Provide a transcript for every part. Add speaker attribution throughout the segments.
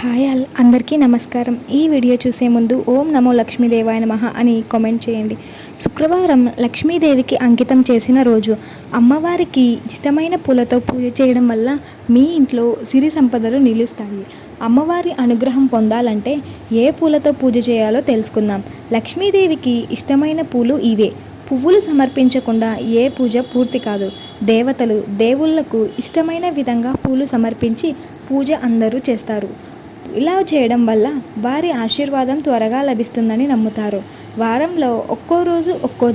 Speaker 1: Hi అందరికీ నమస్కారం. ఈ వీడియో చూసే ముందు ఓం నమో లక్ష్మీదేవాయ నమః అని కామెంట్ చేయండి. శుక్రవారం లక్ష్మీదేవికి అంకితం చేసిన రోజు. అమ్మవారికి ఇష్టమైన పూలతో పూజ చేయడం వల్ల మీ ఇంట్లో సిరి సంపదలు నిలుస్తాయి. అమ్మవారి అనుగ్రహం పొందాలంటే ఏ పూలతో పూజ చేయాలో తెలుసుకుందాం. లక్ష్మీదేవికి ఇష్టమైన పూలు ఇవే. పువ్వులు సమర్పించకుండా ఏ పూజ పూర్తి కాదు. దేవతలు దేవుళ్లకు ఇష్టమైన విధంగా పూలు సమర్పించి పూజ అందరూ చేస్తారు. ఇలా చేయడం వల్ల వారి ఆశీర్వాదం త్వరగా లభిస్తుందని నమ్ముతారు. వారంలో ఒక్కో రోజు ఒక్కో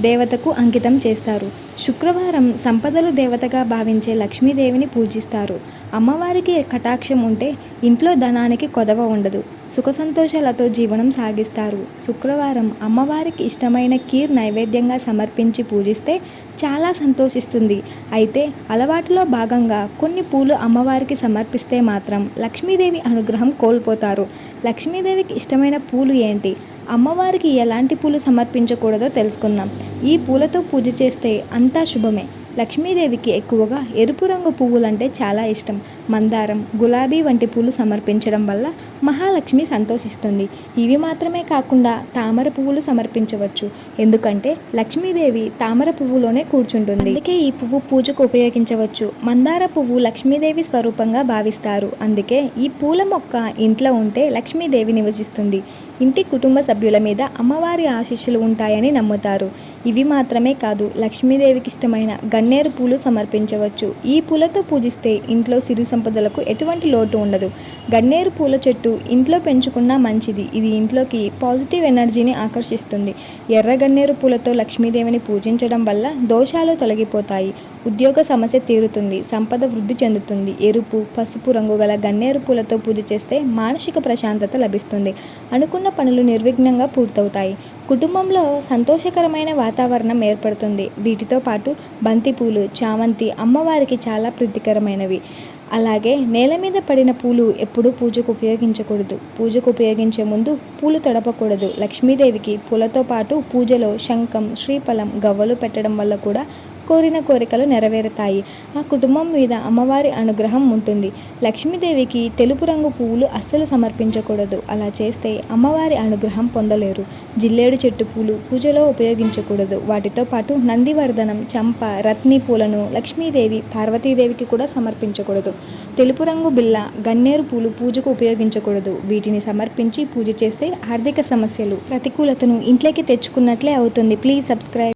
Speaker 1: దేవతకు అంకితం చేస్తారు. శుక్రవారం సంపదలు దేవతగా భావించే లక్ష్మీదేవిని పూజిస్తారు. అమ్మవారికి కటాక్షం ఉంటే ఇంట్లో ధనానికి కొదవ ఉండదు. సుఖ సంతోషాలతో జీవనం సాగిస్తారు. శుక్రవారం అమ్మవారికి ఇష్టమైన కీర్ నైవేద్యంగా సమర్పించి పూజిస్తే చాలా సంతోషిస్తుంది. అయితే అలవాటులో భాగంగా కొన్ని పూలు అమ్మవారికి సమర్పిస్తే మాత్రం లక్ష్మీదేవి అనుగ్రహం కోల్పోతారు. లక్ష్మీదేవికి ఇష్టమైన పూలు ఏంటి? అమ్మవారికి ఎలాంటి పూలు సమర్పించకూడదో తెలుసుకుందాం. ఈ పూలతో పూజ చేస్తే అంతా శుభమే. లక్ష్మీదేవికి ఎక్కువగా ఎరుపు రంగు పువ్వులంటే చాలా ఇష్టం. మందారం, గులాబీ వంటి పూలు సమర్పించడం వల్ల మహాలక్ష్మి సంతోషిస్తుంది. ఇవి మాత్రమే కాకుండా తామర పువ్వులు సమర్పించవచ్చు. ఎందుకంటే లక్ష్మీదేవి తామర పువ్వులోనే కూర్చుంటుంది. అందుకే ఈ పువ్వు పూజకు ఉపయోగించవచ్చు. మందార పువ్వు లక్ష్మీదేవి స్వరూపంగా భావిస్తారు. అందుకే ఈ పూల మొక్క ఇంట్లో ఉంటే లక్ష్మీదేవి నివసిస్తుంది. ఇంటి కుటుంబ సభ్యుల మీద అమ్మవారి ఆశీస్సులు ఉంటాయని నమ్ముతారు. ఇవి మాత్రమే కాదు, లక్ష్మీదేవికి ఇష్టమైన గన్నేరు పూలు సమర్పించవచ్చు. ఈ పూలతో పూజిస్తే ఇంట్లో సిరి సంపదలకు ఎటువంటి లోటు ఉండదు. గన్నేరు పూల చెట్టు ఇంట్లో పెంచుకున్నా మంచిది. ఇది ఇంట్లోకి పాజిటివ్ ఎనర్జీని ఆకర్షిస్తుంది. ఎర్ర గన్నేరు పూలతో లక్ష్మీదేవిని పూజించడం వల్ల దోషాలు తొలగిపోతాయి. ఉద్యోగ సమస్య తీరుతుంది. సంపద వృద్ధి చెందుతుంది. ఎరుపు, పసుపు రంగు గల గన్నేరు పూలతో పూజ చేస్తే మానసిక ప్రశాంతత లభిస్తుంది. అనుకున్న పనులు నిర్విఘ్నంగా పూర్తవుతాయి. కుటుంబంలో సంతోషకరమైన వాతావరణం ఏర్పడుతుంది. వీటితో పాటు బంతిపూలు, చామంతి అమ్మవారికి చాలా ప్రీతికరమైనవి. అలాగే నేల మీద పడిన పూలు ఎప్పుడూ పూజకు ఉపయోగించకూడదు. పూజకు ఉపయోగించే ముందు పూలు తడపకూడదు. లక్ష్మీదేవికి పూలతో పాటు పూజలో శంఖం, శ్రీఫలం, గవ్వలు పెట్టడం వల్ల కూడా కోరిన కోరికలు నెరవేరుతాయి. ఆ కుటుంబం మీద అమ్మవారి అనుగ్రహం ఉంటుంది. లక్ష్మీదేవికి తెలుపు రంగు పువ్వులు అస్సలు సమర్పించకూడదు. అలా చేస్తే అమ్మవారి అనుగ్రహం పొందలేరు. జిల్లేడు చెట్టు పూలు పూజలో ఉపయోగించకూడదు. వాటితో పాటు నందివర్ధనం, చంప, రత్ని పూలను లక్ష్మీదేవి, పార్వతీదేవికి కూడా సమర్పించకూడదు. తెలుపు రంగు బిళ్ళ, గన్నేరు పూలు పూజకు ఉపయోగించకూడదు. వీటిని సమర్పించి పూజ చేస్తే ఆర్థిక సమస్యలు, ప్రతికూలతను ఇంట్లోకి తెచ్చుకున్నట్లే అవుతుంది. Please subscribe.